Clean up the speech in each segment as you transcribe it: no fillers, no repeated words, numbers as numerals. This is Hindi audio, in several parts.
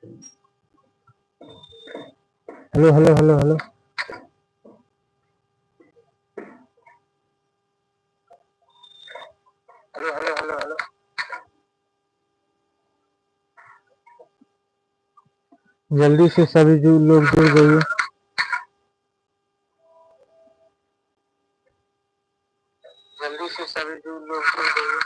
Hello hello hello hello. Hello hello hello hello. जल्दी से सभी जो लोग जुड़ गए। जल्दी से सभी जो लोग जुड़ गए।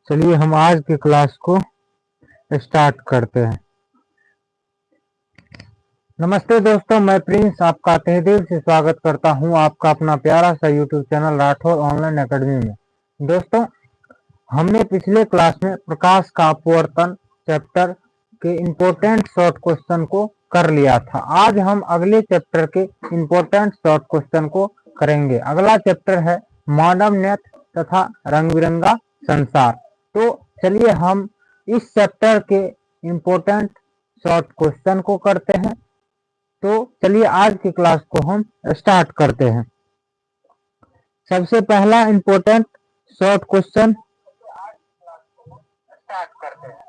चलिए हम आज के क्लास को स्टार्ट करते हैं। नमस्ते दोस्तों, मैं प्रिंस आपका तहे दिल से स्वागत करता हूं आपका अपना प्यारा सा YouTube channel Rathore online academy में। दोस्तों, हमने पिछले क्लास में प्रकाश का अपवर्तन चैप्टर के इम्पोर्टेंट शॉर्ट क्वेश्चन को कर लिया था। आज हम अगले चैप्टर के इम्पोर्टेंट शॉर्ट क्वेश्चन को करेंगे। अगला चैप्टर है मानव नेत्र तथा रंग बिरंगा संसार। तो चलिए हम इस चैप्टर के इम्पोर्टेंट शॉर्ट क्वेश्चन को करते हैं। तो चलिए आज की क्लास को हम स्टार्ट करते हैं। सबसे पहला इम्पोर्टेंट शॉर्ट क्वेश्चन स्टार्ट करते हैं।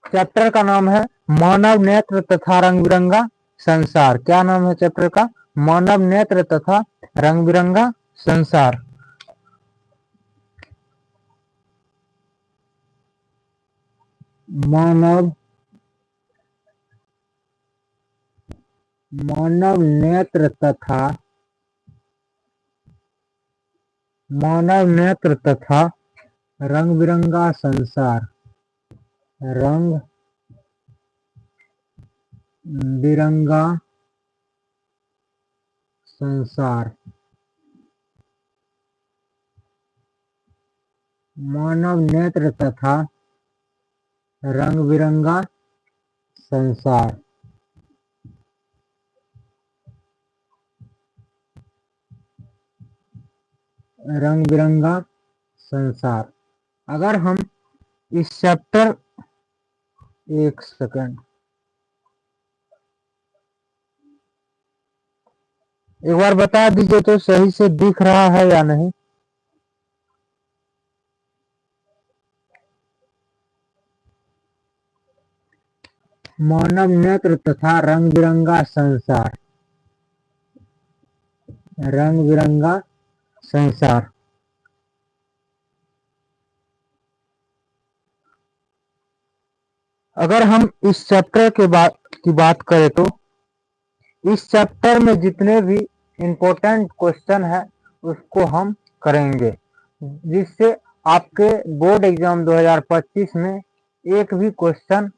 चैप्टर का नाम है मानव नेत्र तथा रंग बिरंगा संसार। क्या नाम है चैप्टर का? मानव नेत्र तथा रंग बिरंगा संसार। मानव नेत्र तथा रंग बिरंगा संसार। रंग बिरंगा संसार। मानव नेत्र तथा रंग बिरंगा संसार। रंग बिरंगा संसार। अगर हम इस चैप्टर, एक सेकंड, एक बार बता दीजिए तो सही से दिख रहा है या नहीं। मानव नेत्र तथा रंग बिरंगा संसार। रंग बिरंगा संसार। अगर हम इस चैप्टर की बात करें तो इस चैप्टर में जितने भी इम्पोर्टेंट क्वेश्चन है उसको हम करेंगे, जिससे आपके बोर्ड एग्जाम 2025 में एक भी क्वेश्चन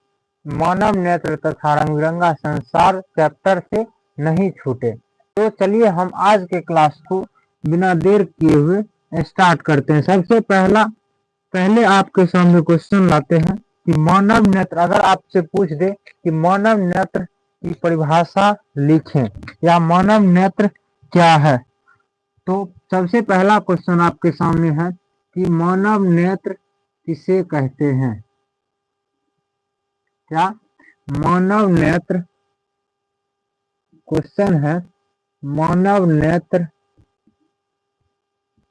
मानव नेत्र तथा रंग बिरंगा संसार चैप्टर से नहीं छूटे। तो चलिए हम आज के क्लास को बिना देर किए हुए स्टार्ट करते हैं। सबसे पहले आपके सामने क्वेश्चन लाते हैं कि मानव नेत्र, अगर आपसे पूछ दे कि मानव नेत्र की परिभाषा लिखें या मानव नेत्र क्या है, तो सबसे पहला क्वेश्चन आपके सामने है कि मानव नेत्र किसे कहते हैं। क्या मानव नेत्र, क्वेश्चन है मानव नेत्र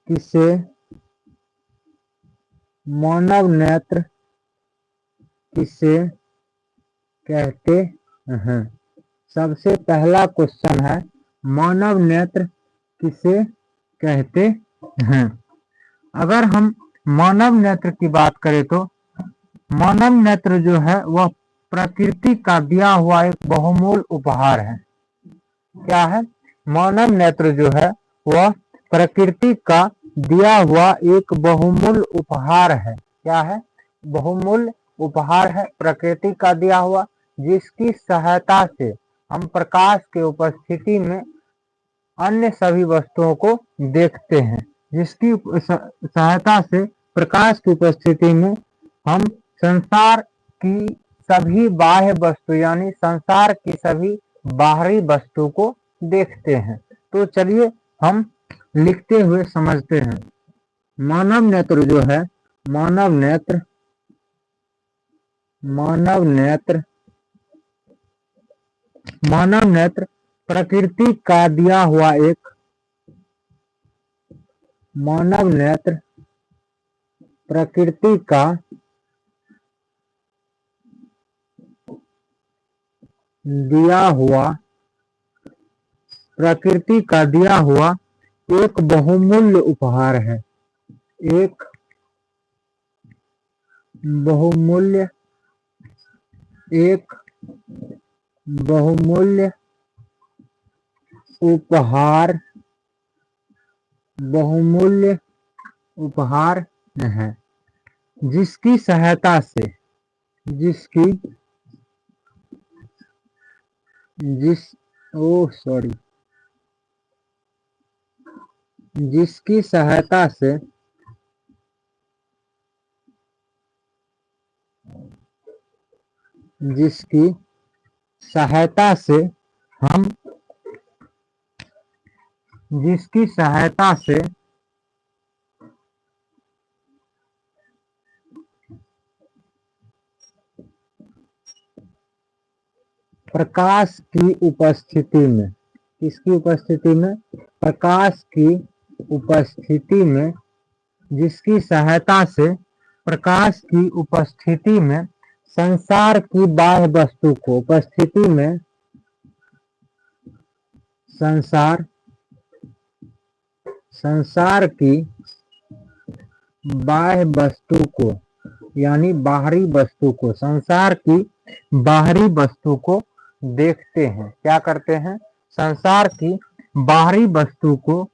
किसे कहते हैं। सबसे पहला क्वेश्चन है मानव नेत्र किसे कहते हैं। अगर हम मानव नेत्र की बात करें तो मानव नेत्र जो है वह प्रकृति का दिया हुआ एक बहुमूल्य उपहार है। क्या है? मानव नेत्र जो है वह प्रकृति का दिया हुआ एक बहुमूल्य उपहार है। क्या है? बहुमूल्य उपहार है, प्रकृति का दिया हुआ, जिसकी सहायता से हम प्रकाश के उपस्थिति में अन्य सभी वस्तुओं को देखते हैं। जिसकी सहायता से प्रकाश की उपस्थिति में हम संसार की सभी बाह्य वस्तु यानी संसार की सभी बाहरी वस्तु को देखते हैं। तो चलिए हम लिखते हुए समझते हैं। मानव नेत्र जो है मानव नेत्र मानव नेत्र मानव नेत्र प्रकृति का दिया हुआ एक मानव नेत्र प्रकृति का दिया हुआ प्रकृति का दिया हुआ एक बहुमूल्य उपहार है। एक बहुमूल्य एक बहुमूल्य उपहार बहुमूल्य उपहार है जिसकी सहायता से जिसकी जिस सॉरी जिसकी सहायता से जिसकी सहायता से हम जिसकी सहायता से प्रकाश की उपस्थिति में किसकी उपस्थिति में प्रकाश की उपस्थिति में जिसकी सहायता से प्रकाश की उपस्थिति में संसार की बाह्य वस्तु को उपस्थिति में संसार की बाह्य वस्तु को यानी बाहरी वस्तु को संसार की बाहरी वस्तु को देखते हैं। क्या करते हैं? संसार की बाहरी वस्तु को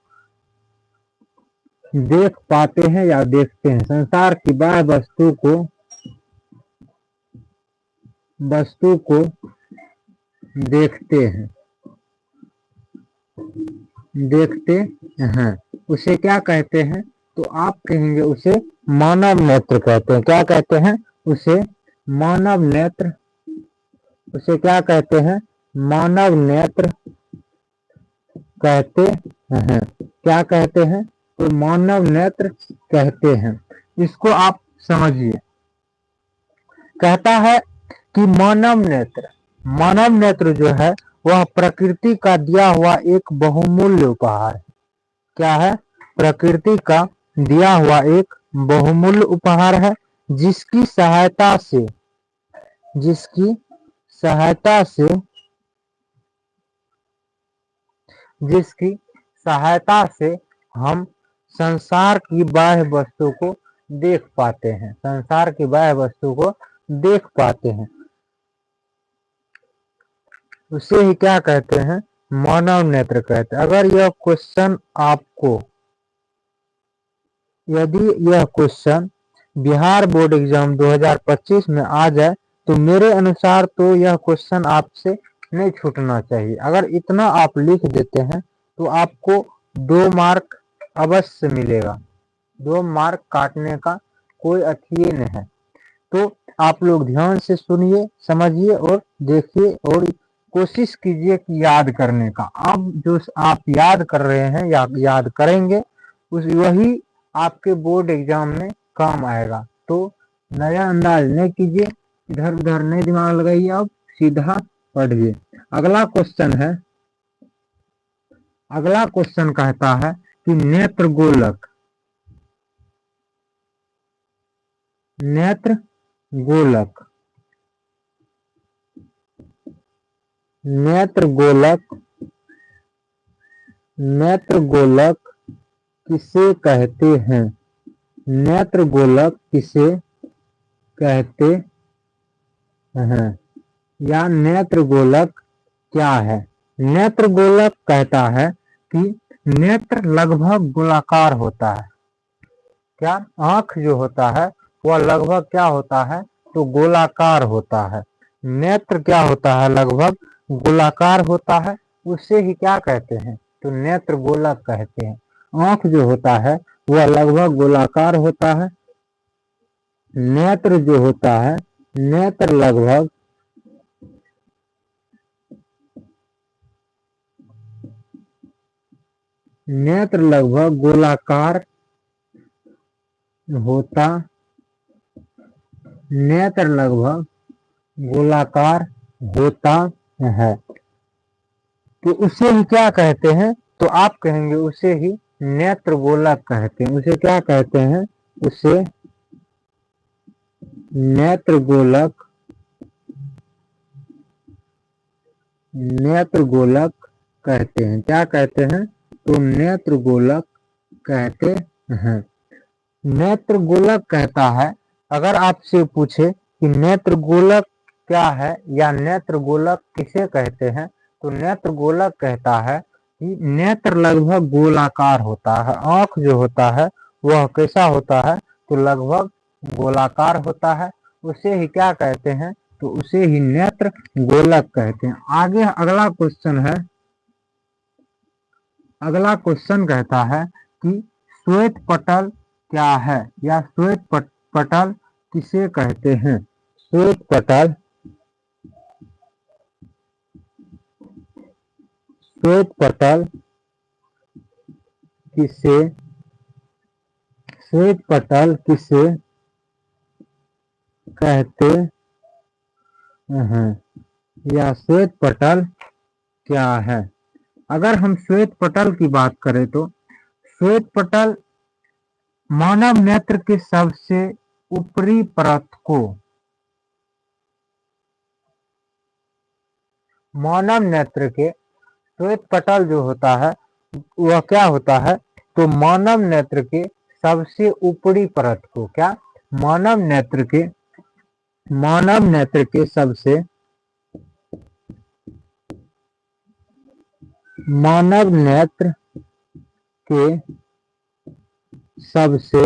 देख पाते हैं या देखते हैं। संसार की बाह्य वस्तु को देखते हैं उसे क्या कहते हैं? तो आप कहेंगे उसे मानव नेत्र कहते हैं। क्या कहते हैं? उसे मानव नेत्र उसे क्या कहते हैं? मानव नेत्र कहते हैं। क्या कहते हैं? तो मानव नेत्र कहते हैं। इसको आप समझिए। कहता है कि मानव नेत्र जो है वह प्रकृति का दिया हुआ एक बहुमूल्य उपहार है। क्या है? प्रकृति का दिया हुआ एक बहुमूल्य उपहार है जिसकी सहायता से हम संसार की बाह्य वस्तु को देख पाते हैं। संसार की बाह्य वस्तु को देख पाते हैं उसे ही क्या कहते हैं? मानव नेत्र कहते हैं। अगर यदि यह क्वेश्चन बिहार बोर्ड एग्जाम 2025 में आ जाए तो मेरे अनुसार तो यह क्वेश्चन आपसे नहीं छूटना चाहिए। अगर इतना आप लिख देते हैं तो आपको 2 मार्क अवश्य मिलेगा। 2 मार्क काटने का कोई अथिये नहीं है। तो आप लोग ध्यान से सुनिए, समझिए और देखिए और कोशिश कीजिए कि याद करने का। अब जो आप याद कर रहे हैं या याद करेंगे वही आपके बोर्ड एग्जाम में काम आएगा। तो नया अंदाज नहीं कीजिए, इधर उधर नहीं दिमाग लगाइए, अब सीधा पढ़िए। अगला क्वेश्चन कहता है कि नेत्र गोलक किसे कहते हैं? नेत्र गोलक किसे कहते हैं या नेत्र गोलक क्या है? नेत्र गोलक कहता है कि नेत्र लगभग गोलाकार होता है। क्या? आंख जो होता है वह लगभग क्या होता है? तो गोलाकार होता है। नेत्र क्या होता है? लगभग गोलाकार होता है। उसे ही क्या कहते हैं? तो नेत्र गोलक कहते हैं। आंख जो होता है वह लगभग गोलाकार होता है। नेत्र जो होता है नेत्र लगभग गोलाकार होता नेत्र लगभग गोलाकार होता है, तो उसे ही क्या कहते हैं? तो आप कहेंगे उसे ही नेत्र गोलक कहते हैं। उसे क्या कहते हैं? उसे नेत्र गोलक, नेत्र गोलक कहते हैं। क्या कहते हैं? तो नेत्र गोलक कहते हैं। नेत्र गोलक कहता है, अगर आपसे पूछे कि नेत्र गोलक क्या है या नेत्र गोलक किसे कहते हैं, तो नेत्र गोलक कहता है कि नेत्र लगभग गोलाकार होता है। आंख जो होता है वह कैसा होता है? तो लगभग गोलाकार होता है। उसे ही क्या कहते हैं? तो उसे ही नेत्र गोलक कहते हैं। आगे अगला क्वेश्चन है, अगला क्वेश्चन कहता है कि श्वेत पटल क्या है या श्वेत पटल किसे कहते हैं? श्वेत पटल, श्वेत पटल किसे, श्वेत पटल किसे कहते हैं या श्वेत पटल क्या है? अगर हम श्वेत पटल की बात करें तो श्वेत पटल मानव नेत्र के सबसे ऊपरी परत को, मानव नेत्र के श्वेत पटल जो होता है वह क्या होता है? तो मानव नेत्र के सबसे ऊपरी परत को, क्या? मानव नेत्र के सबसे, मानव नेत्र के सबसे,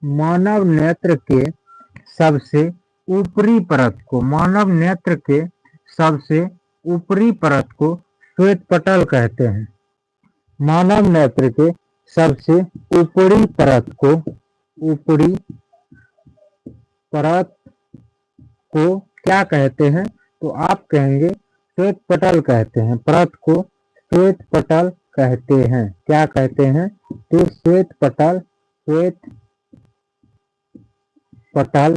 मानव नेत्र के सबसे ऊपरी परत को, मानव नेत्र के सबसे ऊपरी परत को श्वेत पटल कहते हैं। मानव नेत्र के सबसे ऊपरी परत को, ऊपरी परत को क्या कहते हैं? तो आप कहेंगे श्वेत पटल कहते हैं। परत को श्वेत पटल कहते हैं। क्या कहते हैं? तो श्वेत पटल, श्वेत पटल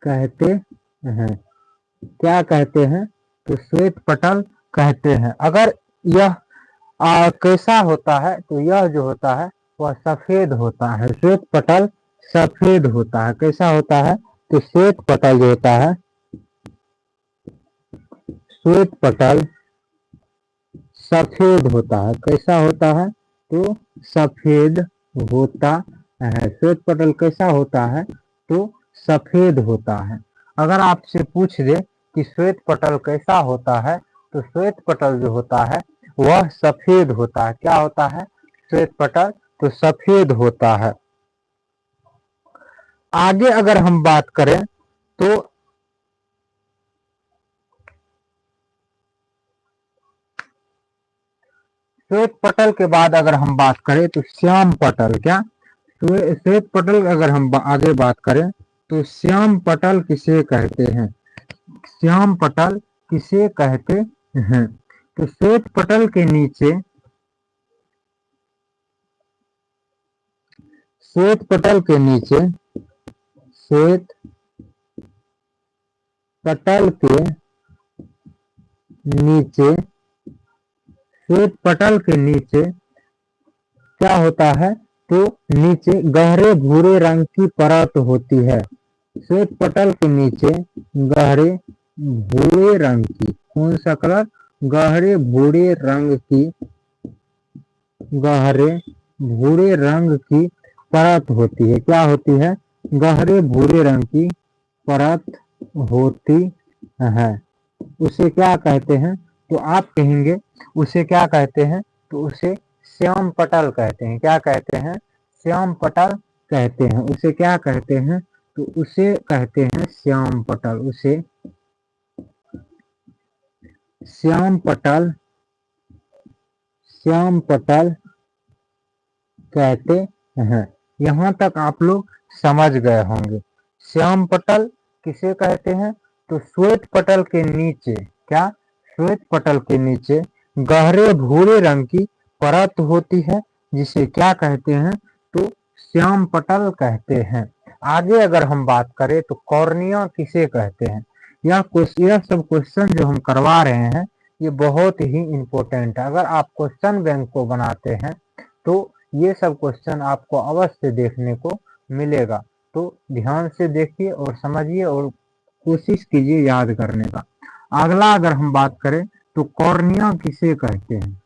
कहते हैं। क्या कहते हैं? तो श्वेत पटल कहते हैं। अगर यह कैसा होता है? तो यह जो होता है वह सफेद होता है। श्वेत पटल सफेद होता है। कैसा होता है? तो श्वेत पटल जो होता है, श्वेत पटल सफेद होता है। कैसा होता है? तो सफेद होता है। श्वेत पटल कैसा होता है? तो सफेद होता है। अगर आपसे पूछ दे कि श्वेत पटल कैसा होता है, तो श्वेत पटल जो होता है वह सफेद होता है। क्या होता है? श्वेत पटल तो सफेद होता है। आगे अगर हम बात करें तो श्वेत पटल के बाद अगर हम बात करें तो श्याम पटल, क्या? श्वेत पटल अगर हम आगे बात करें तो श्याम पटल किसे कहते हैं? श्याम पटल किसे कहते हैं? तो श्वेत पटल के नीचे, श्वेत पटल के नीचे, श्वेत पटल के नीचे, श्वेत पटल के नीचे क्या होता है? तो नीचे गहरे भूरे रंग की परत होती है। श्वेत पटल के नीचे गहरे भूरे रंग की, कौन सा कलर? गहरे भूरे रंग की, गहरे भूरे रंग की परत होती है। क्या होती है? गहरे भूरे रंग की परत होती है। उसे क्या कहते हैं? तो आप कहेंगे उसे क्या कहते हैं? तो उसे श्याम पटल कहते हैं। क्या कहते हैं? श्याम पटल कहते हैं। उसे क्या कहते हैं? तो उसे कहते हैं श्याम पटल। उसे श्याम पटल, श्याम पटल कहते हैं। यहाँ तक आप लोग समझ गए होंगे। श्याम पटल किसे कहते हैं? तो श्वेत पटल के नीचे, क्या? श्वेत पटल के नीचे गहरे भूरे रंग की परत होती है, जिसे क्या कहते हैं? तो श्याम पटल कहते हैं। आगे अगर हम बात करें तो कॉर्निया किसे कहते हैं, यह सब क्वेश्चन जो हम करवा रहे हैं ये बहुत ही इम्पोर्टेंट है। अगर आप क्वेश्चन बैंक को बनाते हैं तो ये सब क्वेश्चन आपको अवश्य देखने को मिलेगा। तो ध्यान से देखिए और समझिए और कोशिश कीजिए याद करने का। अगला अगर हम बात करें तो कॉर्निया किसे कहते हैं,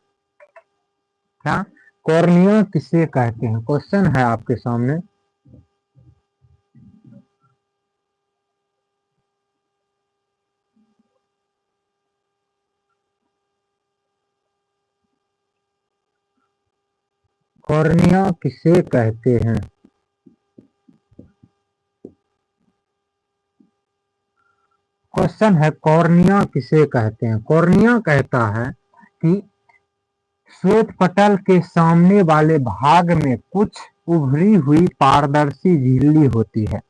क्या कॉर्निया किसे कहते हैं, क्वेश्चन है आपके सामने। कॉर्निया किसे कहते हैं, क्वेश्चन है कॉर्निया किसे कहते हैं। कॉर्निया कहता है कि श्वेत पटल के सामने वाले भाग में कुछ उभरी हुई पारदर्शी झिल्ली होती है।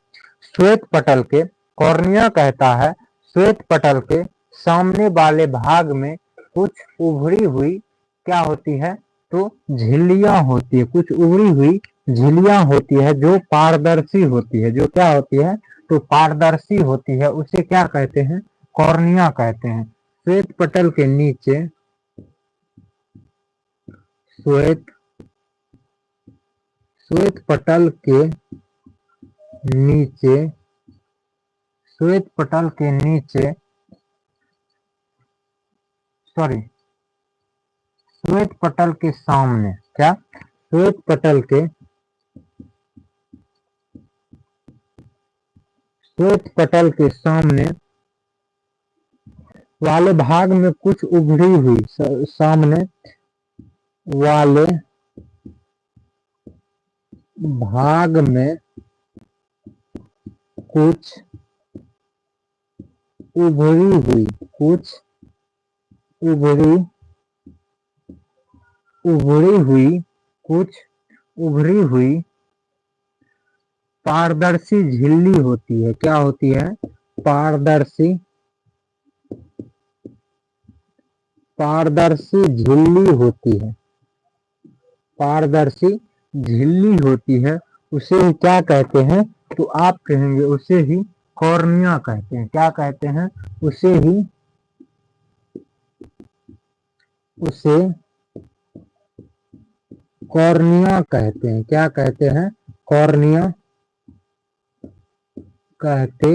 श्वेत पटल के, कॉर्निया कहता है श्वेत पटल के सामने वाले भाग में कुछ उभरी हुई क्या होती है, तो झिल्लियां होती है, कुछ उभरी हुई झिल्लियां होती है जो पारदर्शी होती है, जो क्या होती है, तो पारदर्शी होती है, उसे क्या कहते हैं, कॉर्निया कहते हैं। श्वेत पटल के नीचे, श्वेत पटल के नीचे, श्वेत पटल के नीचे, सॉरी श्वेत पटल के सामने, क्या श्वेत पटल के सामने वाले भाग में कुछ उभरी हुई, सामने वाले भाग में कुछ उभरी हुई, कुछ उभरी हुई पारदर्शी झिल्ली होती है, क्या होती है, पारदर्शी झिल्ली होती है, पारदर्शी झिल्ली होती है, उसे ही क्या कहते हैं, तो आप कहेंगे उसे ही कॉर्निया कहते हैं। क्या कहते हैं, उसे कॉर्निया कहते हैं। क्या कहते हैं, कॉर्निया कहते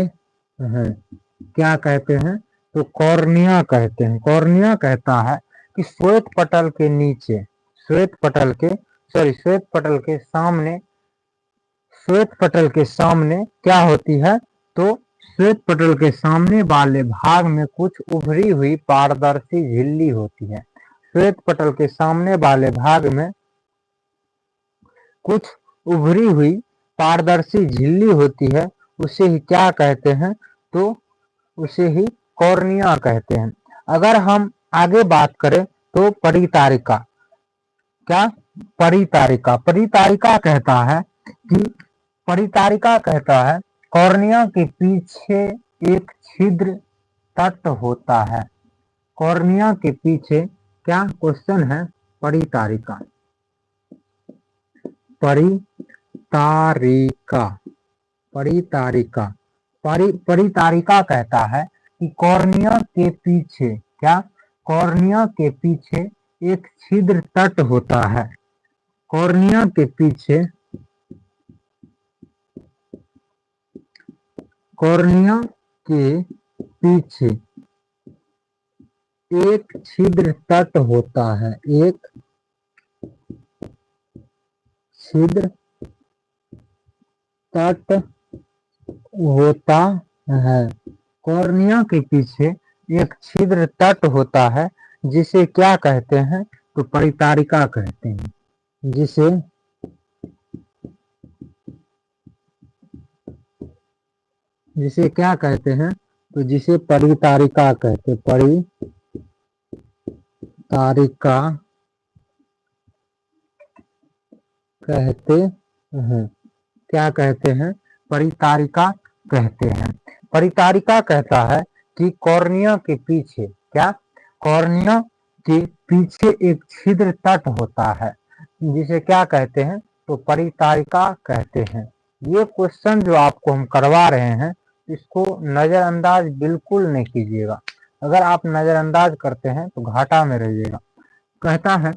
हैं। क्या कहते हैं, तो कॉर्निया कहते हैं। कॉर्निया कहता है कि श्वेत पटल के नीचे, श्वेत पटल के सामने क्या होती है, तो श्वेत पटल के सामने वाले भाग में कुछ उभरी हुई पारदर्शी झिल्ली होती है। श्वेत पटल के सामने वाले भाग में कुछ उभरी हुई पारदर्शी झिल्ली होती है, उसे ही क्या कहते हैं, तो उसे ही कॉर्निया कहते हैं। अगर हम आगे बात करें तो परितारिका, क्या परितारिका कहता है कि कॉर्निया के पीछे एक छिद्र तट होता है। कॉर्निया के पीछे क्या, क्वेश्चन है परितारिका कहता है कि कॉर्निया के पीछे, क्या कॉर्निया के पीछे एक छिद्र तट होता है। कॉर्निया के पीछे एक छिद्र तट होता है, एक छिद्र तट होता है। कॉर्निया के पीछे एक छिद्र तट होता है जिसे क्या कहते हैं, तो परितारिका कहते हैं। जिसे क्या कहते हैं, तो जिसे परितारिका कहते, परितारिका कहते हैं। क्या कहते हैं, परितारिका कहते हैं। परितारिका कहता है कि कॉर्निया के पीछे, क्या कॉर्निया के पीछे एक छिद्र तट होता है जिसे क्या कहते हैं, तो परितारिका कहते हैं। ये क्वेश्चन जो आपको हम करवा रहे हैं इसको नजरअंदाज बिल्कुल नहीं कीजिएगा। अगर आप नजरअंदाज करते हैं तो घाटा में रहिएगा। कहता है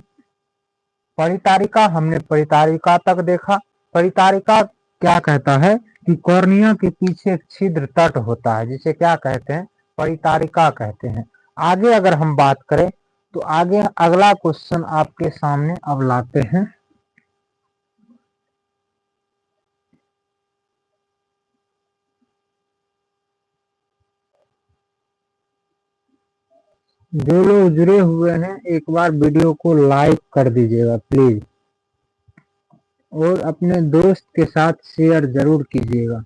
परितारिका, हमने परितारिका तक देखा। परितारिका क्या कहता है कि कॉर्निया के पीछे एक छिद्र तट होता है, जिसे क्या कहते हैं, परितारिका कहते हैं। आगे अगर हम बात करें तो आगे अगला क्वेश्चन आपके सामने अब लाते हैं। जो लोग जुड़े हुए हैं एक बार वीडियो को लाइक कर दीजिएगा प्लीज, और अपने दोस्त के साथ शेयर जरूर कीजिएगा।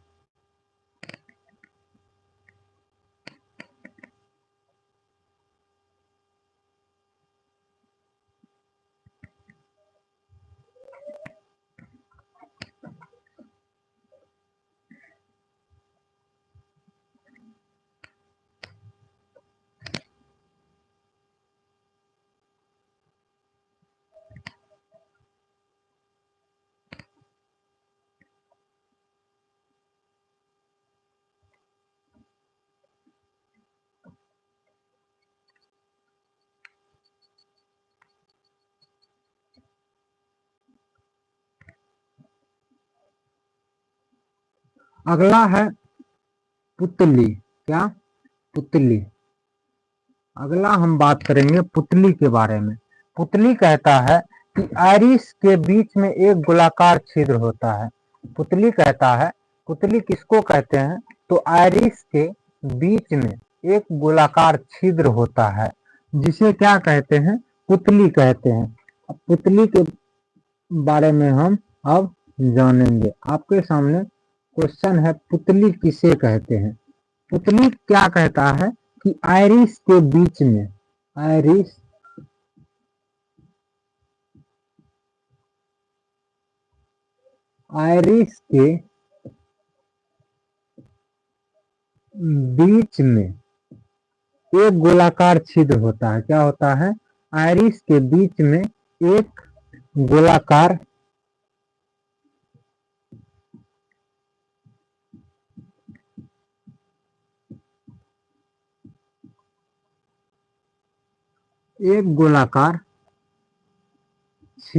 अगला है पुतली। क्या? पुतली। अगला हम बात करेंगे पुतली के बारे में। पुतली कहता है कि आइरिस के बीच में एक गोलाकार छिद्र होता है। पुतली कहता है, पुतली किसको कहते हैं, तो आइरिस के बीच में एक गोलाकार छिद्र होता है, जिसे क्या कहते हैं, पुतली कहते हैं। अब पुतली के बारे में हम अब जानेंगे। आपके सामने क्वेश्चन है, पुतली किसे कहते हैं। पुतली क्या कहता है कि आइरिस के बीच में, आइरिस के बीच में एक गोलाकार छिद्र होता है। क्या होता है? आइरिस के बीच में एक गोलाकार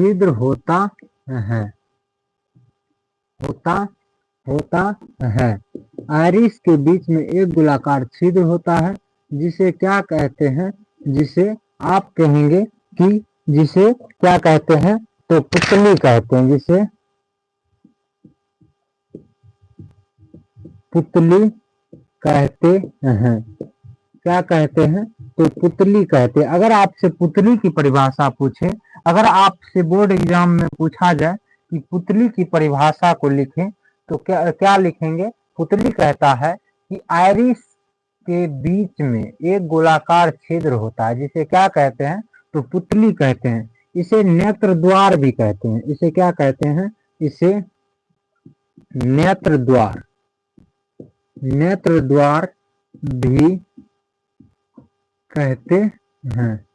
छिद्र होता है, आइरिस के बीच में एक गोलाकार छिद्र होता है, जिसे क्या कहते हैं, जिसे आप कहेंगे कि जिसे क्या कहते हैं, तो पुतली कहते हैं। जिसे पुतली कहते हैं। क्या कहते हैं? तो पुतली कहते हैं। अगर आपसे पुतली की परिभाषा पूछे, अगर आपसे बोर्ड एग्जाम में पूछा जाए कि पुतली की परिभाषा को लिखें, तो क्या क्या लिखेंगे? पुतली कहता है कि आइरिस के बीच में एक गोलाकार छिद्र होता है, जिसे क्या कहते हैं, तो पुतली कहते हैं। इसे नेत्र द्वार भी कहते हैं। इसे क्या कहते हैं? इसे नेत्र द्वार भी कहते हैं।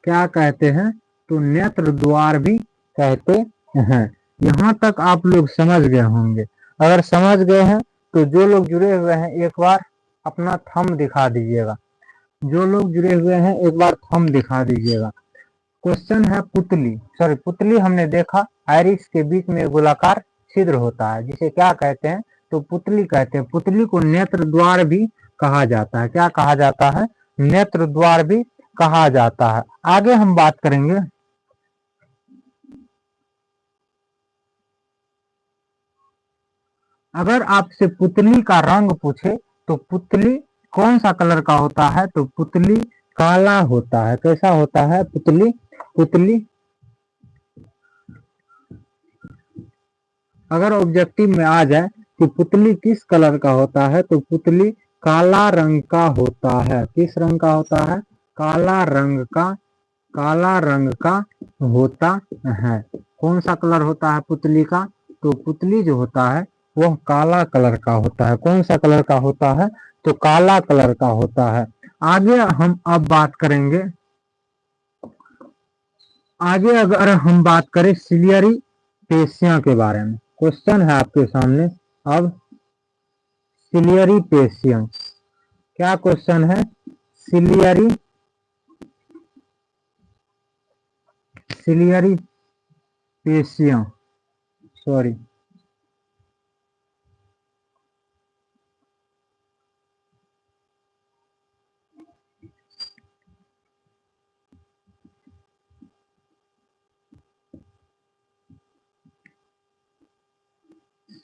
क्या कहते हैं? तो नेत्र द्वार भी कहते हैं। यहाँ तक आप लोग समझ गए होंगे। अगर समझ गए हैं तो जो लोग जुड़े हुए हैं एक बार अपना थंब दिखा दीजिएगा। जो लोग जुड़े हुए हैं एक बार थंब दिखा दीजिएगा। क्वेश्चन है पुतली, सॉरी पुतली हमने देखा, आइरिस के बीच में गोलाकार छिद्र होता है, जिसे क्या कहते हैं, तो पुतली कहते हैं। पुतली को नेत्र द्वार भी कहा जाता है। क्या कहा जाता है? नेत्र द्वार भी कहा जाता है। आगे हम बात करेंगे। अगर आपसे पुतली का रंग पूछे तो पुतली कौन सा कलर का होता है, तो पुतली काला होता है। कैसा होता है? पुतली अगर ऑब्जेक्टिव में आ जाए कि पुतली किस कलर का होता है, तो पुतली काला रंग का होता है। किस रंग का होता है? काला रंग का होता है। कौन सा कलर होता है पुतली का? तो पुतली जो होता है वह काला कलर का होता है। कौन सा कलर का होता है? तो काला कलर का होता है। आगे हम अब बात करेंगे। अगर हम बात करें सिलियरी पेशियां के बारे में, क्वेश्चन है आपके सामने अब सिलियरी पेशियां, क्या क्वेश्चन है? सिलियरी पेशियां, सॉरी,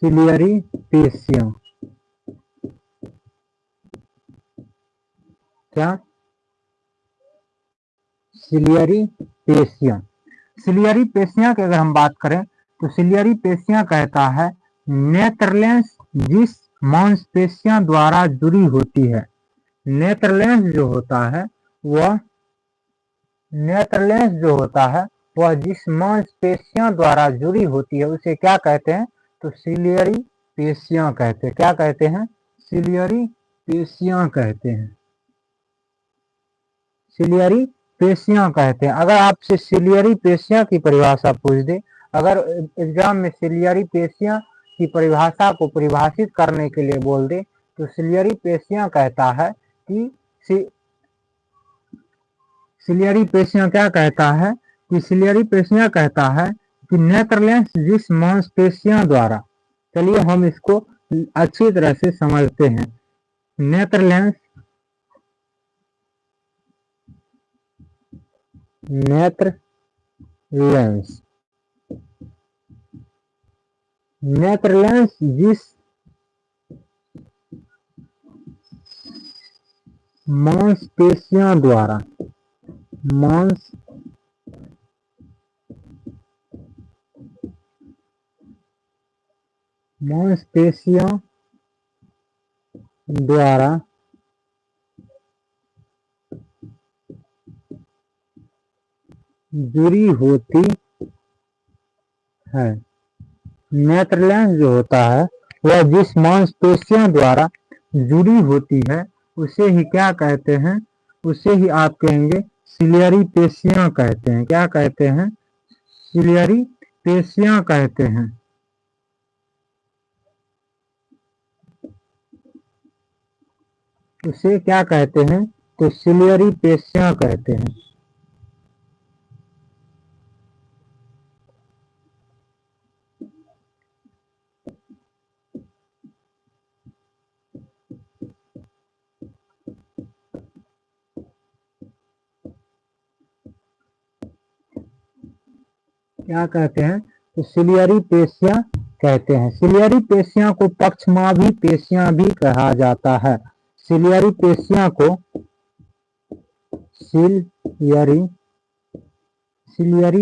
सिलियरी पेशियां, क्या? सिलियरी पेशियां। सिलियरी पेशियां की अगर हम बात करें तो सिलियरी पेशियां कहता है नेत्रलेंस जिस मांसपेशियां द्वारा जुड़ी होती है। नेत्रलेंस जो होता है वह जिस मांसपेशियां द्वारा जुड़ी होती है उसे क्या कहते हैं? तो सिलियरी पेशियां कहते हैं। क्या कहते हैं? सिलियरी पेशियां कहते हैं। सिलियरी पेशियां कहते हैं। अगर आपसे सिलियरी पेशियां की परिभाषा पूछ दे, अगर एग्जाम में सिलियरी पेशियां की परिभाषा को परिभाषित करने के लिए बोल दे, तो सिलियरी पेशियां कहता है कि सिलियरी पेशियां क्या कहता है कि सिलियरी पेशियां कहता है कि नेत्रलेंस जिस मांसपेशियां द्वारा, चलिए हम इसको अच्छी तरह से समझते हैं। नेत्रलेंस जिस मांसपेशियां द्वारा जुड़ी होती है। नेत्रलेंस जो होता है वह जिस मांसपेशियां द्वारा जुड़ी होती है उसे ही क्या कहते हैं? उसे ही आप कहेंगे सिलियरी पेशियां कहते हैं। क्या कहते हैं? सिलियरी पेशियां कहते हैं। उसे क्या कहते हैं? तो सिलियरी पेशियां कहते हैं। क्या कहते हैं? तो सिलियरी पेशियां कहते हैं। सिलियरी पेशियां को पक्षमाभी पेशियां भी कहा जाता है। सिलियरी पेशियां को सिलियरी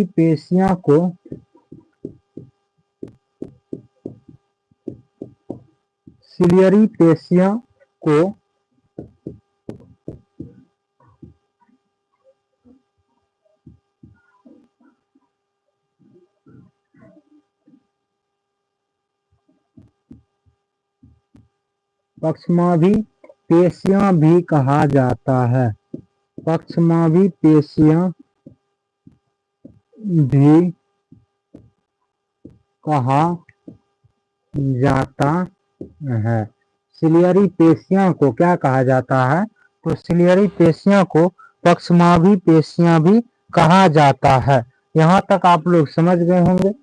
पेशियां को सिलियरी पेशियां को पक्षमाभी पेशियां भी कहा जाता है। पक्षमाभी पेशियां भी कहा जाता है। सिलियरी पेशियां को क्या कहा जाता है? तो सिलियरी पेशियां को पक्षमाभी पेशियां भी कहा जाता है। यहाँ तक आप लोग समझ गए होंगे।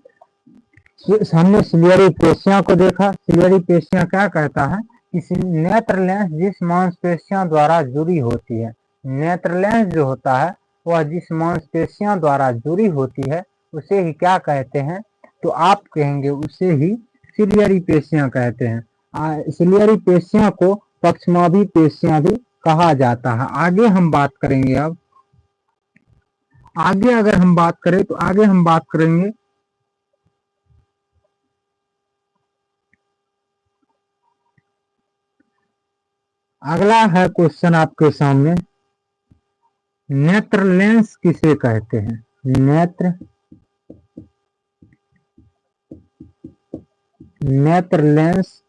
हमने सिलियरी पेशियां को देखा। सिलियरी पेशियां क्या कहता है कि नेत्रलेंस जिस मांसपेशियां द्वारा जुड़ी होती है। नेत्रलेंस जो होता है वह जिस मांसपेशियां द्वारा जुड़ी होती है उसे ही क्या कहते हैं? तो आप कहेंगे उसे ही सिलियरी पेशियां कहते हैं। सिलियरी पेशियां को पक्षमाभी पेशियां भी कहा जाता है। आगे हम बात करेंगे। अब आगे अगर हम बात करें तो आगे हम बात करेंगे अगला है क्वेश्चन आपके सामने, नेत्रलेंस किसे कहते हैं? नेत्रलेंस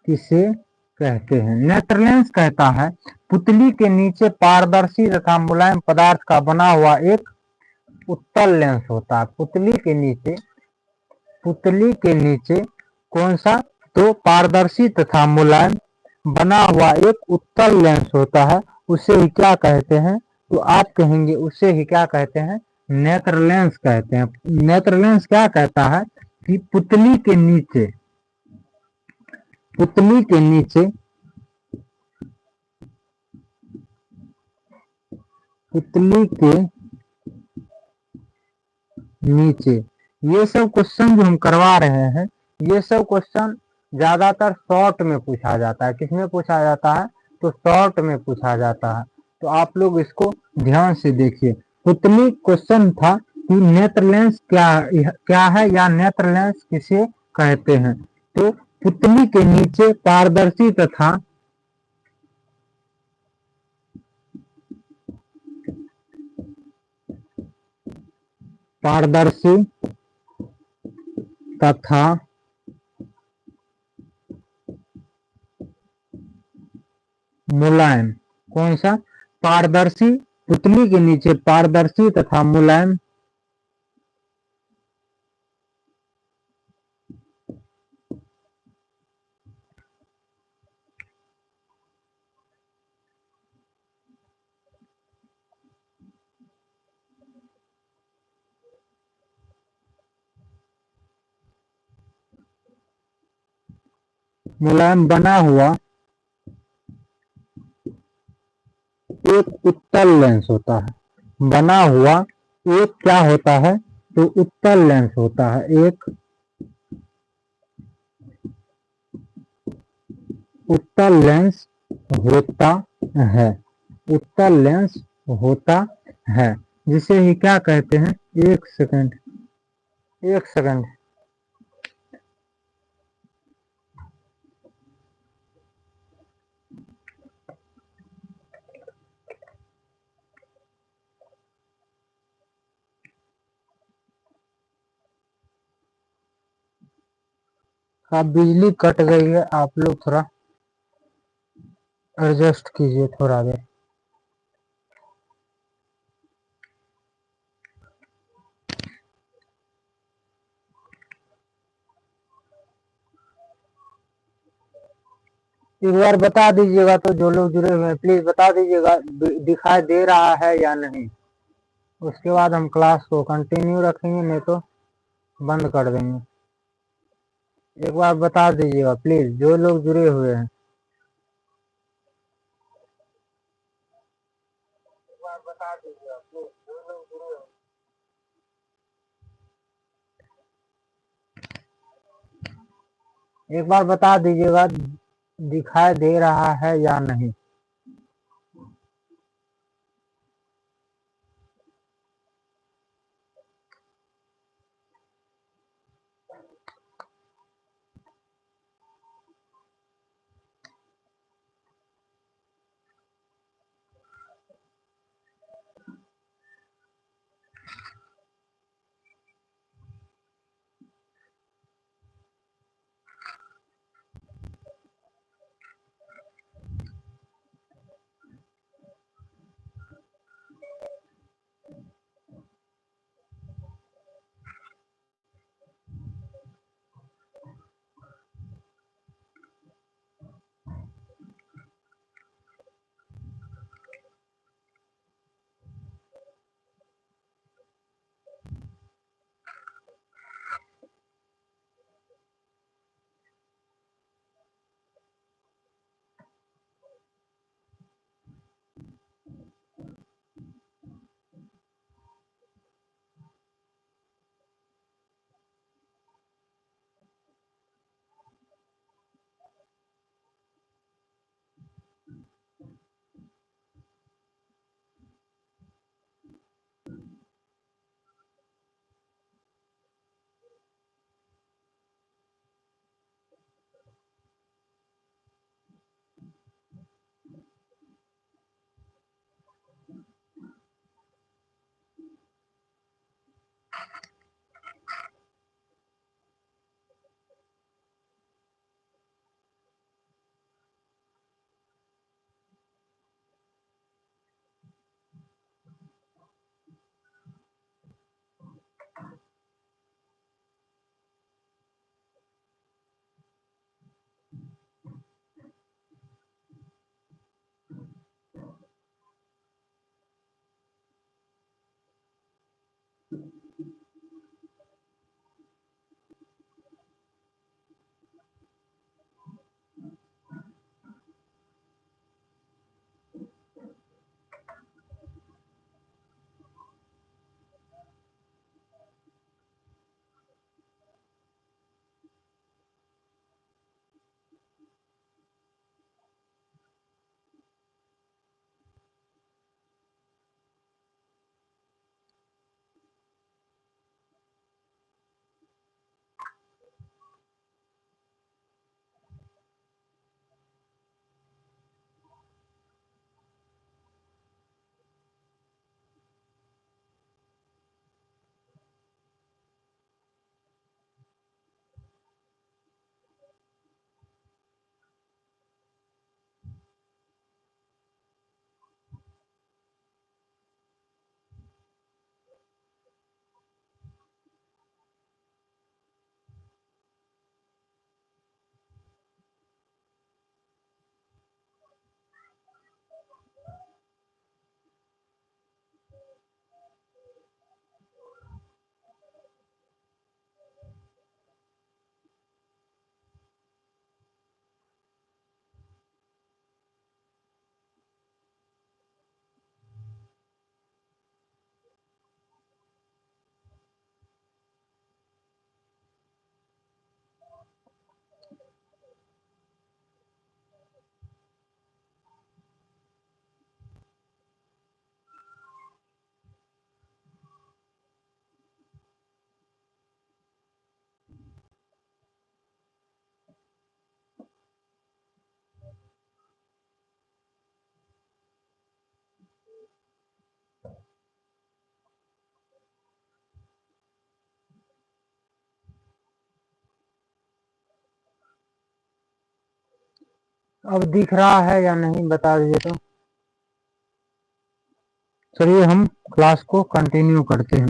किसे कहते हैं? नेत्रलेंस कहता है पुतली के नीचे पारदर्शी तथा मुलायम पदार्थ का बना हुआ एक उत्तल लेंस होता है। पुतली के नीचे कौन सा तो पारदर्शी तथा मुलायम बना हुआ एक उत्तल लेंस होता है, उसे ही क्या कहते हैं? तो आप कहेंगे उसे ही क्या कहते हैं? नेत्र लेंस कहते हैं। नेत्र लेंस क्या कहता है कि पुतली के नीचे पुतली के नीचे पुतली के नीचे ये सब क्वेश्चन जो हम करवा रहे हैं, ये सब क्वेश्चन ज्यादातर शॉर्ट में पूछा जाता है। किसमें पूछा जाता है? तो शॉर्ट में पूछा जाता है। तो आप लोग इसको ध्यान से देखिए। पुतली क्वेश्चन था कि नेत्र लेंस क्या है या नेत्र लेंस किसे कहते हैं? तो पुतली के नीचे पारदर्शी तथा पारदर्शी तथा मुलायम, कौन सा? पारदर्शी, पुतली के नीचे पारदर्शी तथा मुलायम मुलायम बना हुआ एक उत्तल लेंस होता है। बना हुआ एक क्या होता है? तो उत्तल लेंस होता है। एक उत्तल लेंस होता है। उत्तल लेंस होता है, जिसे ही क्या कहते हैं? एक सेकंड, एक सेकंड। आप बिजली कट गई है, आप लोग थोड़ा एडजस्ट कीजिए थोड़ा देर। एक बार बता दीजिएगा, तो जो लोग जुड़े हुए हैं प्लीज बता दीजिएगा दिखाई दे रहा है या नहीं। उसके बाद हम क्लास को कंटिन्यू रखेंगे, नहीं तो बंद कर देंगे। एक बार बता दीजिएगा प्लीज, जो लोग जुड़े हुए हैं। एक बार बता दीजिएगा प्लीज, जो लोग जुड़े हुए हैं। एक बार बता दीजिएगा दिखाई दे रहा है या नहीं। अब दिख रहा है या नहीं बता दीजिए। तो चलिए हम क्लास को कंटिन्यू करते हैं।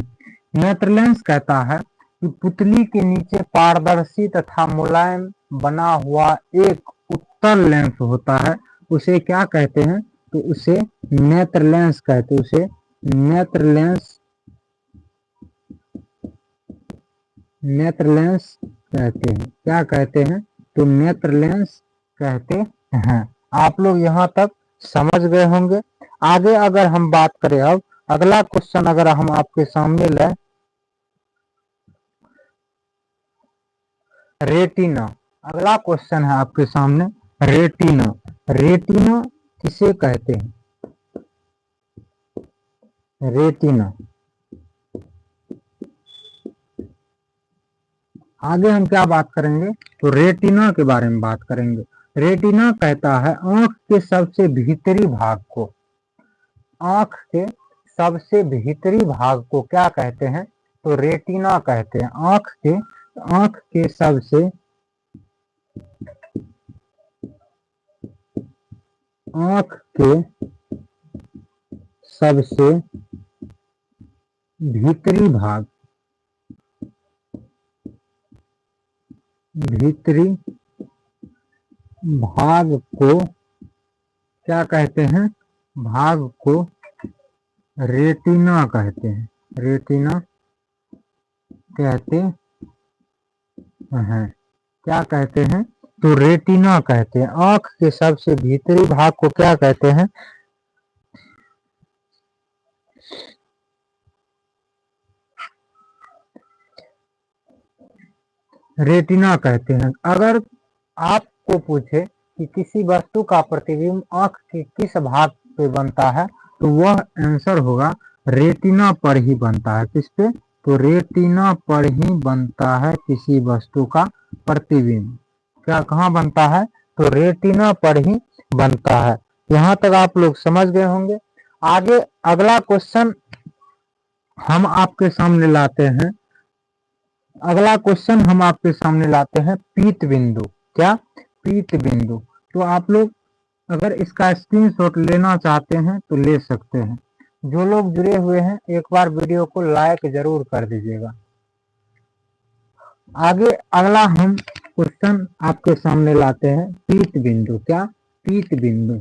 नेत्रलेंस कहता है कि पुतली के नीचे पारदर्शी तथा मुलायम बना हुआ एक उत्तल लेंस होता है, उसे क्या कहते हैं? तो उसे नेत्रलेंस कहते हैं। उसे नेत्रलेंस नेत्रलेंस कहते हैं। क्या कहते हैं? तो नेत्रलेंस कहते हैं। आप लोग यहाँ तक समझ गए होंगे। आगे अगर हम बात करें, अब अगला क्वेश्चन अगर हम आपके सामने लाए, रेटिना। अगला क्वेश्चन है आपके सामने रेटिना। रेटिना किसे कहते हैं? रेटिना। आगे हम क्या बात करेंगे? तो रेटिना के बारे में बात करेंगे। रेटिना कहता है आंख के सबसे भीतरी भाग को, आंख के सबसे भीतरी भाग को क्या कहते हैं? तो रेटिना कहते हैं। आंख के सबसे आंख के सबसे भीतरी भाग को क्या कहते हैं? भाग को रेटिना कहते हैं। रेटिना कहते हैं। क्या कहते हैं? तो रेटिना कहते हैं। आंख के सबसे भीतरी भाग को क्या कहते हैं? रेटिना कहते हैं। अगर आपको पूछे कि किसी वस्तु का प्रतिबिंब आंख के किस भाग पे बनता है, तो वह आंसर होगा रेटिना पर ही बनता है। किस पे? तो रेटिना पर ही बनता है किसी वस्तु का प्रतिबिंब। क्या कहाँ बनता है? तो रेटिना पर ही बनता है। यहाँ तक आप लोग समझ गए होंगे। आगे अगला क्वेश्चन हम आपके सामने लाते हैं। अगला क्वेश्चन हम आपके सामने लाते हैं पीत बिंदु। क्या? पीत बिंदु। तो आप लोग अगर इसका स्क्रीनशॉट लेना चाहते हैं तो ले सकते हैं। जो लोग जुड़े हुए हैं एक बार वीडियो को लाइक जरूर कर दीजिएगा। आगे अगला हम क्वेश्चन आपके सामने लाते हैं पीत बिंदु। क्या? पीत बिंदु।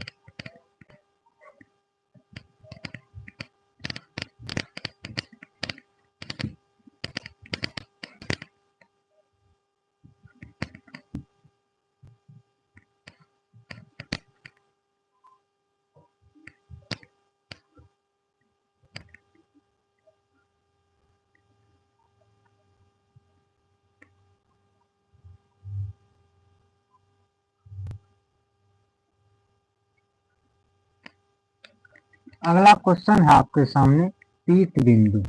अगला क्वेश्चन है आपके सामने पीत बिंदु।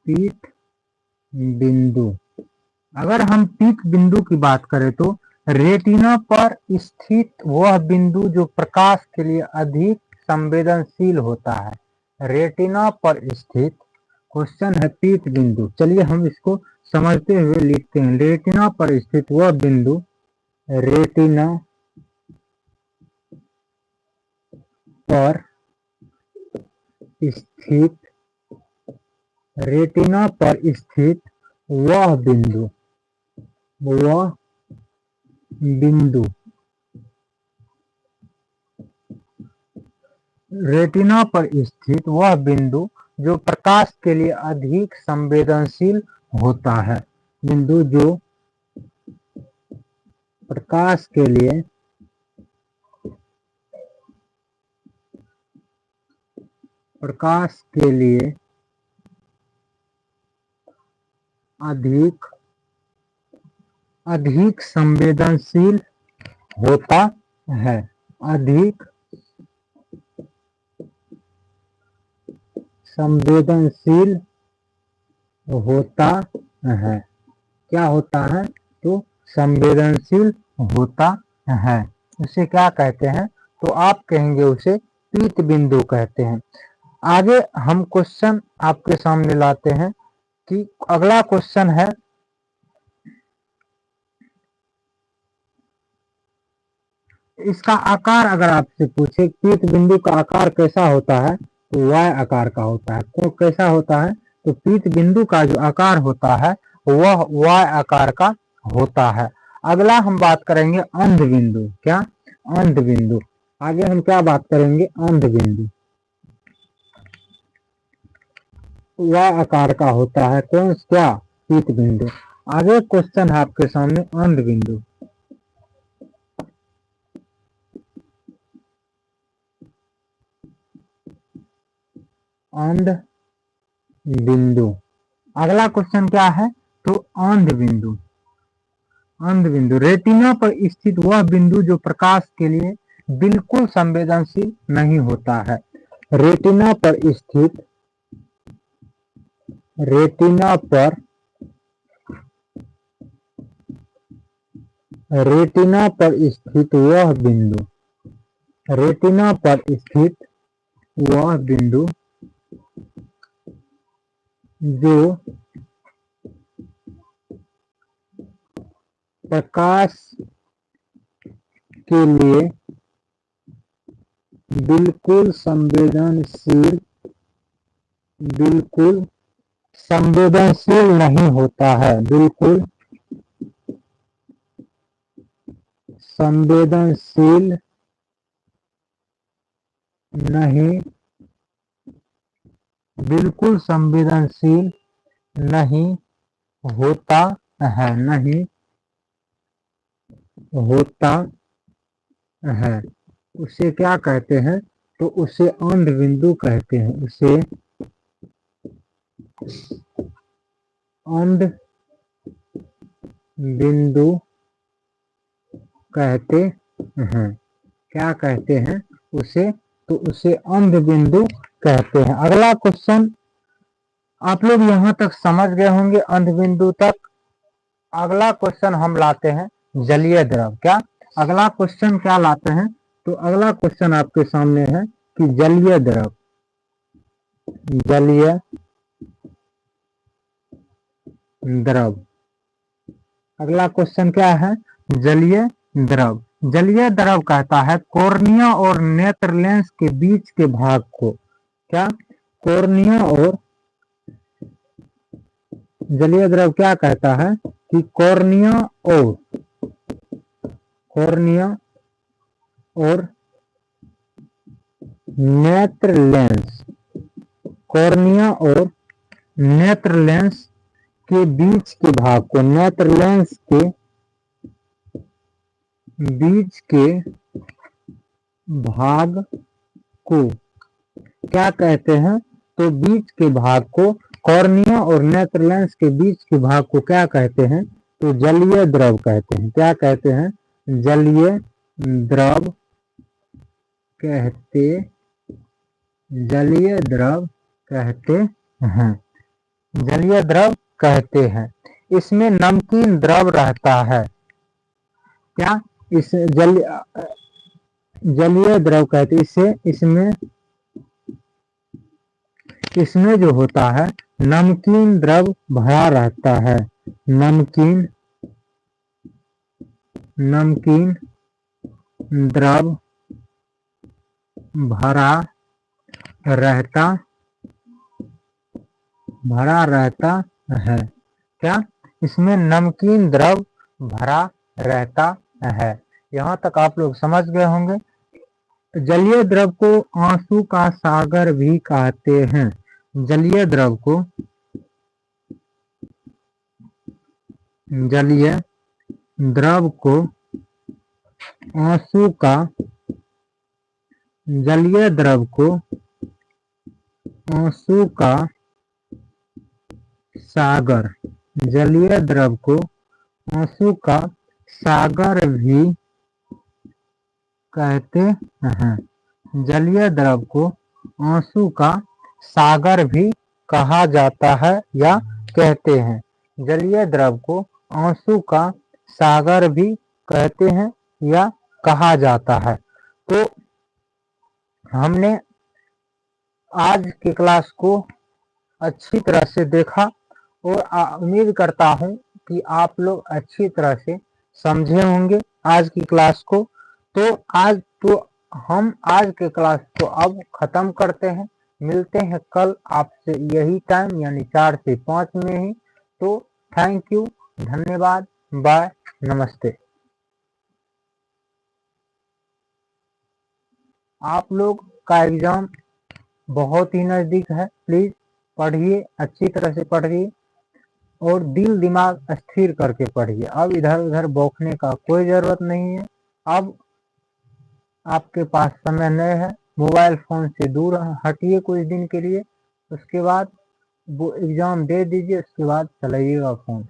पीत बिंदु, अगर हम पीत बिंदु की बात करें तो रेटिना पर स्थित वह बिंदु जो प्रकाश के लिए अधिक संवेदनशील होता है। रेटिना पर स्थित क्वेश्चन है पीत बिंदु। चलिए हम इसको समझते हुए लिखते हैं। रेटिना पर स्थित वह बिंदु, रेटिना पर स्थित, रेटिना पर स्थित वह बिंदु, वह बिंदु, रेटिना पर स्थित वह बिंदु जो प्रकाश के लिए अधिक संवेदनशील होता है। बिंदु जो प्रकाश के लिए अधिक संवेदनशील होता है। अधिक संवेदनशील होता है। क्या होता है? तो संवेदनशील होता है। उसे क्या कहते हैं? तो आप कहेंगे उसे पीत बिंदु कहते हैं। आगे हम क्वेश्चन आपके सामने लाते हैं कि अगला क्वेश्चन है इसका आकार। अगर आपसे पूछे पीत बिंदु का आकार कैसा होता है, तो वाय आकार का होता है। तो कैसा होता है? तो पीत बिंदु का जो आकार होता है वह वाय आकार का होता है। अगला हम बात करेंगे अंध बिंदु। क्या? अंध बिंदु। आगे हम क्या बात करेंगे? अंध बिंदु वाय आकार का होता है। कौन? क्या? पीत बिंदु। आगे क्वेश्चन है आपके सामने अंध बिंदु। अंध बिंदु, अगला क्वेश्चन क्या है? तो अंध बिंदु। अंध बिंदु, रेटिना पर स्थित वह बिंदु जो प्रकाश के लिए बिल्कुल संवेदनशील नहीं होता है। रेटिना पर स्थित, रेटिना पर स्थित वह बिंदु, रेटिना पर स्थित वह बिंदु जो प्रकाश के लिए बिल्कुल संवेदनशील नहीं होता है। बिल्कुल संवेदनशील नहीं, बिल्कुल संवेदनशील नहीं होता है, नहीं होता है। उसे क्या कहते हैं? तो उसे अंध बिंदु कहते हैं। उसे अंध बिंदु कहते हैं। क्या कहते हैं उसे? तो उसे अंध बिंदु कहते हैं। अगला क्वेश्चन, आप लोग यहाँ तक समझ गए होंगे अंध बिंदु तक। अगला क्वेश्चन हम लाते हैं जलीय द्रव। क्या? अगला क्वेश्चन क्या लाते हैं? तो अगला क्वेश्चन आपके सामने है कि जलीय द्रव, जलीय द्रव। अगला क्वेश्चन क्या है? जलीय द्रव। जलीय द्रव कहता है कॉर्निया और नेत्र लेंस के बीच के भाग को। क्या? कॉर्निया और, जलीय द्रव क्या कहता है कि कॉर्निया और नेत्र लेंस, कॉर्निया और नेत्र लेंस के बीच के भाग को, नेत्र लेंस के बीच के भाग को क्या कहते हैं? तो बीच के भाग को, कॉर्निया और नेत्र लेंस के बीच के भाग को क्या कहते हैं? तो जलीय द्रव कहते हैं। क्या कहते हैं? जलीय द्रव कहते जलीय द्रव कहते हैं। जलीय द्रव कहते हैं। इसमें नमकीन द्रव रहता है। क्या? इस जलीय द्रव कहते इसे इसमें जो होता है नमकीन द्रव भरा रहता है। नमकीन द्रव भरा रहता है। क्या? इसमें नमकीन द्रव भरा रहता है। यहाँ तक आप लोग समझ गए होंगे। जलीय द्रव को आंसू का सागर भी कहते हैं। जलीय द्रव को आंसू का सागर भी कहते हैं। जलीय द्रव को आंसू का सागर भी कहा जाता है या कहते हैं। जलीय द्रव को आंसू का सागर भी कहते हैं या कहा जाता है। तो हमने आज की क्लास को अच्छी तरह से देखा और उम्मीद करता हूं कि आप लोग अच्छी तरह से समझे होंगे आज की क्लास को। तो हम आज के क्लास को अब खत्म करते हैं। मिलते हैं कल आपसे यही टाइम यानी 4 से 5 में ही। तो थैंक यू, धन्यवाद, बाय, नमस्ते। आप लोग का एग्जाम बहुत ही नज़दीक है। प्लीज़ पढ़िए, अच्छी तरह से पढ़िए और दिल दिमाग स्थिर करके पढ़िए। अब इधर उधर बौखने का कोई ज़रूरत नहीं है। अब आपके पास समय नहीं है। मोबाइल फ़ोन से दूर हटिए कुछ दिन के लिए। उसके बाद वो एग्ज़ाम दे दीजिए, उसके बाद चलाइएगा फ़ोन।